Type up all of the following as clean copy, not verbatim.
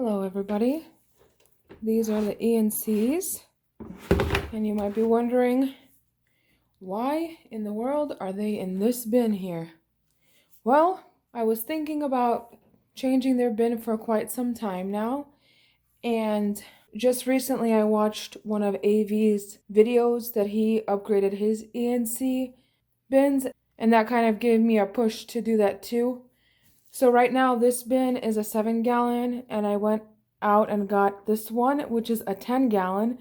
Hello everybody, these are the ENCs, and you might be wondering, why in the world are they in this bin here? Well, I was thinking about changing their bin for quite some time now, and just recently I watched one of AV's videos that he upgraded his ENC bins, and that kind of gave me a push to do that too. So right now this bin is a 7-gallon, and I went out and got this one, which is a 10-gallon,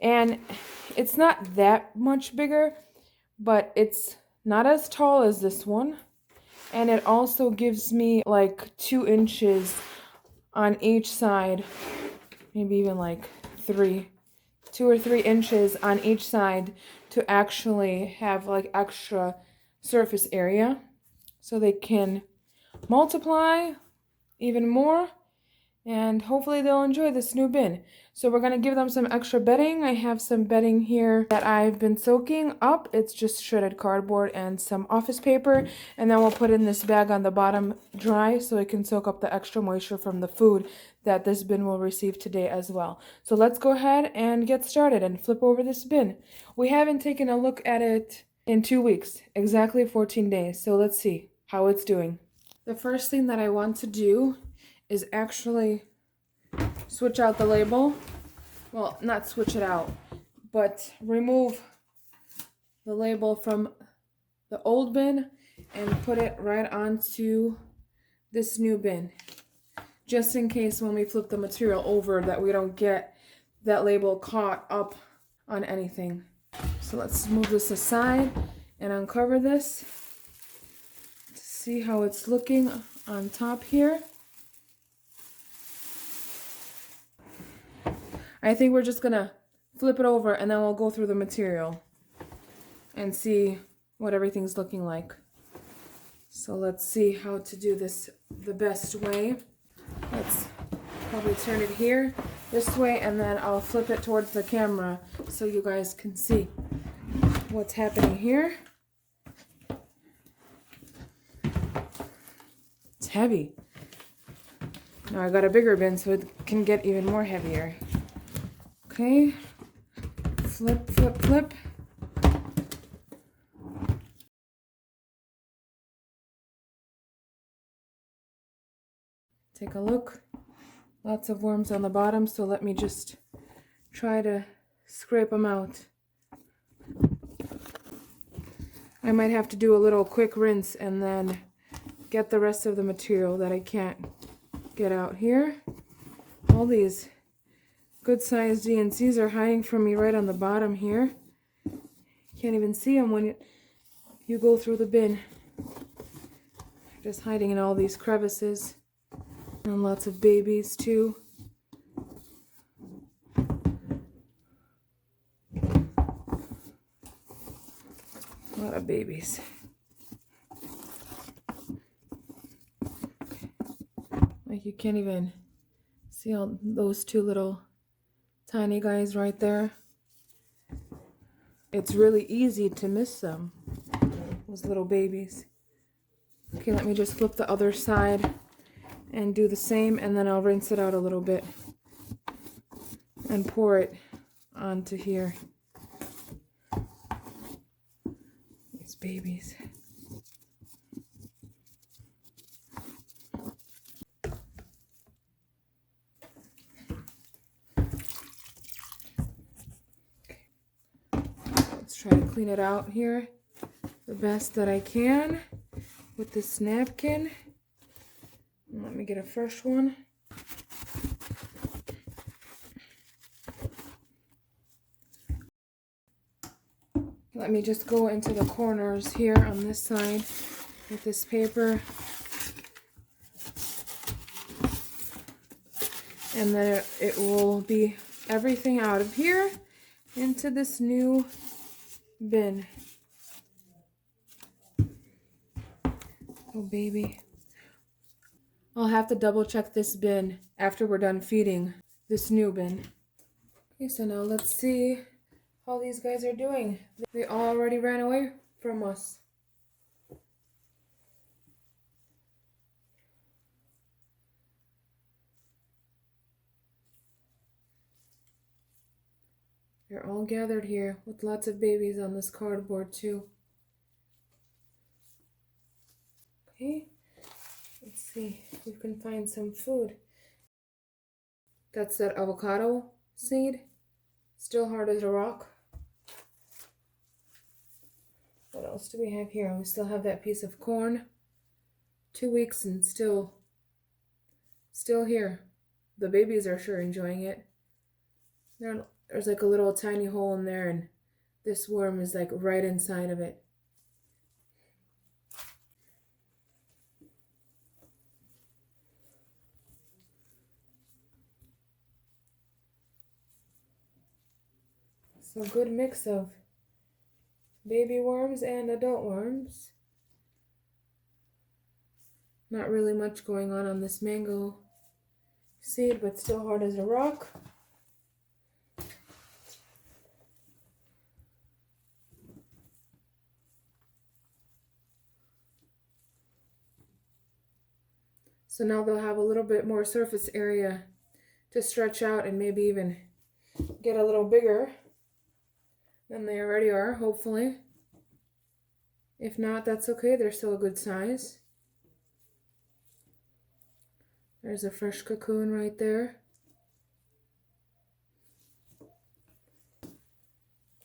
and it's not that much bigger, but it's not as tall as this one, and it also gives me like 2 inches on each side, maybe even like 2 or 3 inches on each side to actually have like extra surface area so they can multiply even more, and hopefully they'll enjoy this new bin. So we're going to give them some extra bedding. I have some bedding here that I've been soaking up. It's just shredded cardboard and some office paper, and then we'll put in this bag on the bottom dry so it can soak up the extra moisture from the food that this bin will receive today as well. So let's go ahead and get started and flip over this bin. We haven't taken a look at it in 2 weeks, exactly 14 days. So let's see how it's doing. The first thing that I want to do is actually switch out the label. Well, not switch it out, but remove the label from the old bin and put it right onto this new bin, just in case when we flip the material over that we don't get that label caught up on anything. So let's move this aside and uncover this. See how it's looking on top here. I think we're just gonna flip it over and then we'll go through the material and see what everything's looking like. So let's see how to do this the best way. Let's probably turn it here this way, and then I'll flip it towards the camera so you guys can see what's happening here. It's heavy. Now I got a bigger bin so it can get even more heavier. Okay, flip, flip, flip. Take a look. Lots of worms on the bottom, so let me just try to scrape them out. I might have to do a little quick rinse and then get the rest of the material that I can't get out here. All these good sized DNCs are hiding from me right on the bottom here. Can't even see them when you go through the bin. They're just hiding in all these crevices. And lots of babies too. A lot of babies. Like you can't even see all those 2 little tiny guys right there. It's really easy to miss them, those little babies. Okay, let me just flip the other side and do the same, and then I'll rinse it out a little bit and pour it onto here. These babies. Let's try to clean it out here the best that I can with this napkin. Let me get a fresh one. Let me just go into the corners here on this side with this paper. And then it will be everything out of here into this new bin. Oh, baby. I'll have to double check this bin after we're done feeding this new bin. Okay, so now let's see how these guys are doing. They already ran away from us. They're all gathered here with lots of babies on this cardboard too. Okay, let's see if we can find some food. That's that avocado seed, still hard as a rock. What else do we have here? We still have that piece of corn. 2 weeks and still here. The babies are sure enjoying it. There's like a little tiny hole in there, and this worm is like right inside of it. So good mix of baby worms and adult worms. Not really much going on this mango seed, but still hard as a rock. So now they'll have a little bit more surface area to stretch out and maybe even get a little bigger than they already are, hopefully. If not, that's okay. They're still a good size. There's a fresh cocoon right there.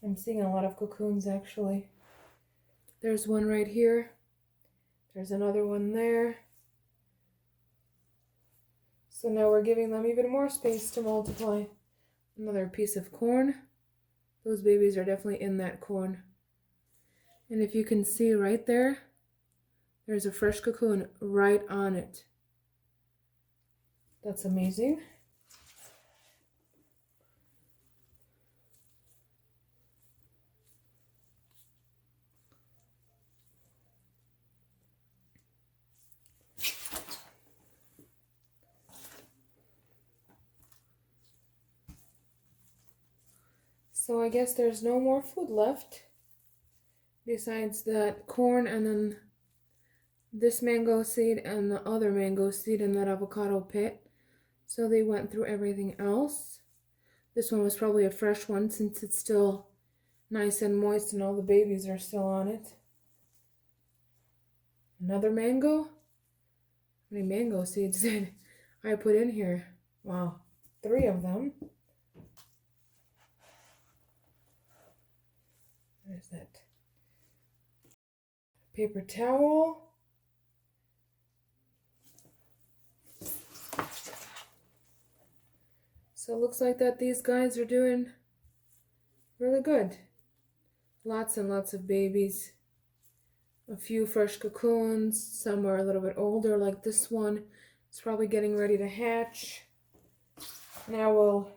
I'm seeing a lot of cocoons actually. There's one right here. There's another one there. So now we're giving them even more space to multiply. Another piece of corn. Those babies are definitely in that corn. And if you can see right there, there's a fresh cocoon right on it. That's amazing. So I guess there's no more food left besides that corn and then this mango seed and the other mango seed in that avocado pit. So they went through everything else. This one was probably a fresh one since it's still nice and moist and all the babies are still on it. Another mango? How many mango seeds did I put in here? Wow, 3 of them. There's that paper towel. So it looks like that these guys are doing really good. Lots and lots of babies. A few fresh cocoons. Some are a little bit older, like this one. It's probably getting ready to hatch. Now we'll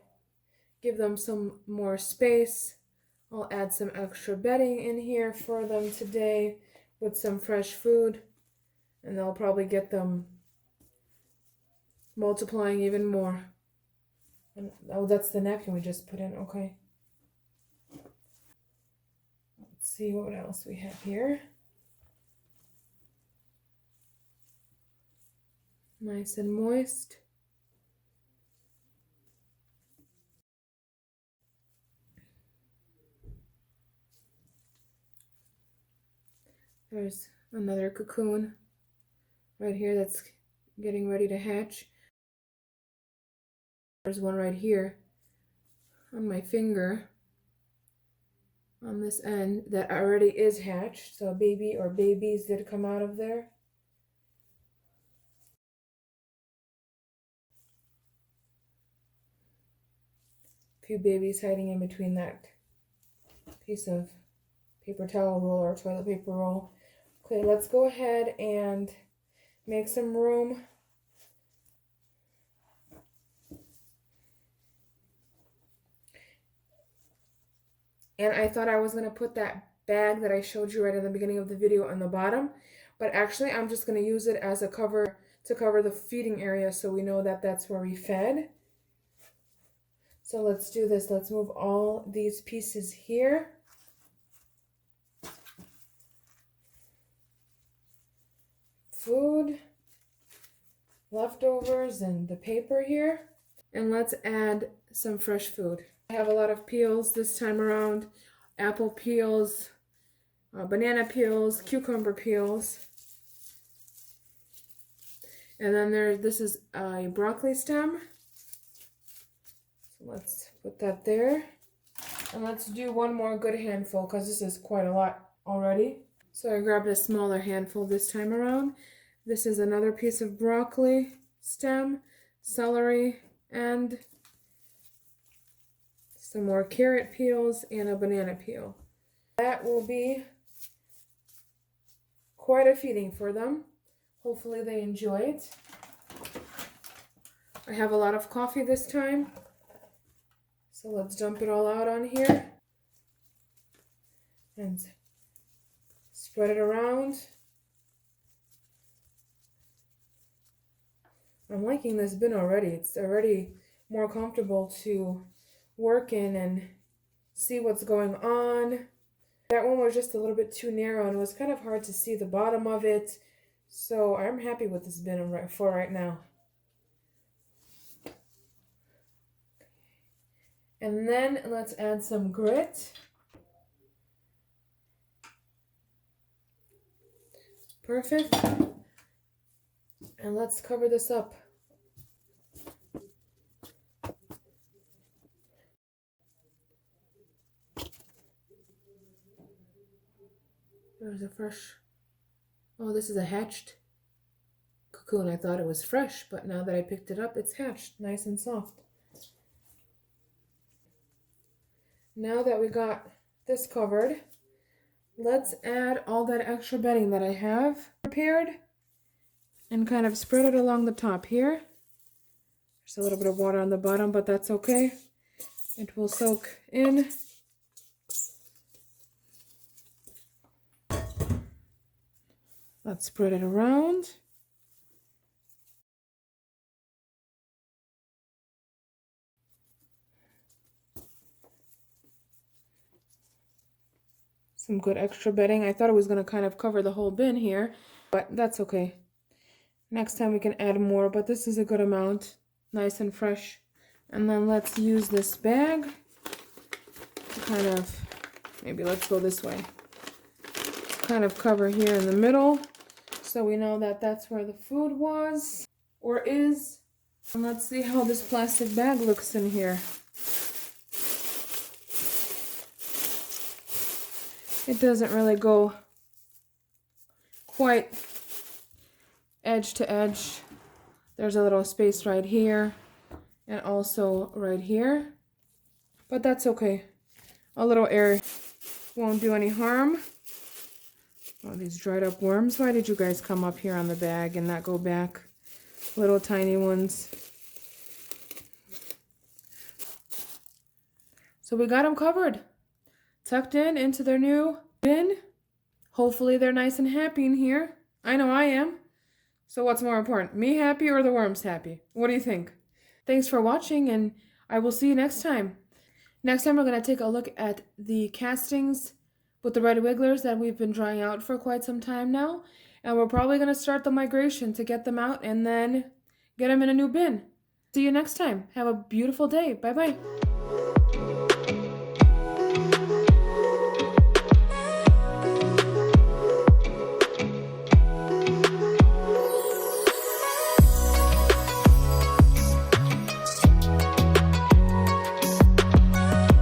give them some more space. I'll add some extra bedding in here for them today with some fresh food. And they'll probably get them multiplying even more. And, oh, that's the napkin we just put in. Okay. Let's see what else we have here. Nice and moist. There's another cocoon right here that's getting ready to hatch. There's one right here on my finger on this end that already is hatched. So a baby or babies did come out of there. A few babies hiding in between that piece of paper towel roll or toilet paper roll. Okay, let's go ahead and make some room. And I thought I was going to put that bag that I showed you right at the beginning of the video on the bottom, but actually I'm just going to use it as a cover to cover the feeding area so we know that that's where we fed. So let's do this. Let's move all these pieces here. Food, leftovers, and the paper here. And let's add some fresh food. I have a lot of peels this time around. Apple peels, banana peels, cucumber peels. And then this is a broccoli stem. So let's put that there. And let's do one more good handful because this is quite a lot already. So I grabbed a smaller handful this time around. This is another piece of broccoli stem, celery, and some more carrot peels and a banana peel. That will be quite a feeding for them. Hopefully they enjoy it. I have a lot of coffee this time. So let's dump it all out on here and spread it around. I'm liking this bin already. It's already more comfortable to work in and see what's going on. That one was just a little bit too narrow and it was kind of hard to see the bottom of it. So I'm happy with this bin for right now. And then let's add some grit. Perfect. And let's cover this up. There's a fresh, oh, this is a hatched cocoon. I thought it was fresh, but now that I picked it up, it's hatched, nice and soft. Now that we got this covered, let's add all that extra bedding that I have prepared and kind of spread it along the top here. There's a little bit of water on the bottom, but that's okay. It will soak in. Let's spread it around. Some good extra bedding. I thought it was going to kind of cover the whole bin here, but that's okay. Next time we can add more, but this is a good amount. Nice and fresh. And then let's use this bag to kind of, maybe let's go this way. Kind of cover here in the middle so we know that that's where the food was or is. And let's see how this plastic bag looks in here. It doesn't really go quite edge to edge. There's a little space right here and also right here, but that's okay. A little air won't do any harm. Oh, these dried up worms. Why did you guys come up here on the bag and not go back? Little tiny ones. So we got them covered. Tucked in into their new bin. Hopefully they're nice and happy in here. I know I am. So what's more important, me happy or the worms happy? What do you think? Thanks for watching and I will see you next time. Next time we're going to take a look at the castings with the red wigglers that we've been drying out for quite some time now. And we're probably going to start the migration to get them out and then get them in a new bin. See you next time. Have a beautiful day. Bye-bye.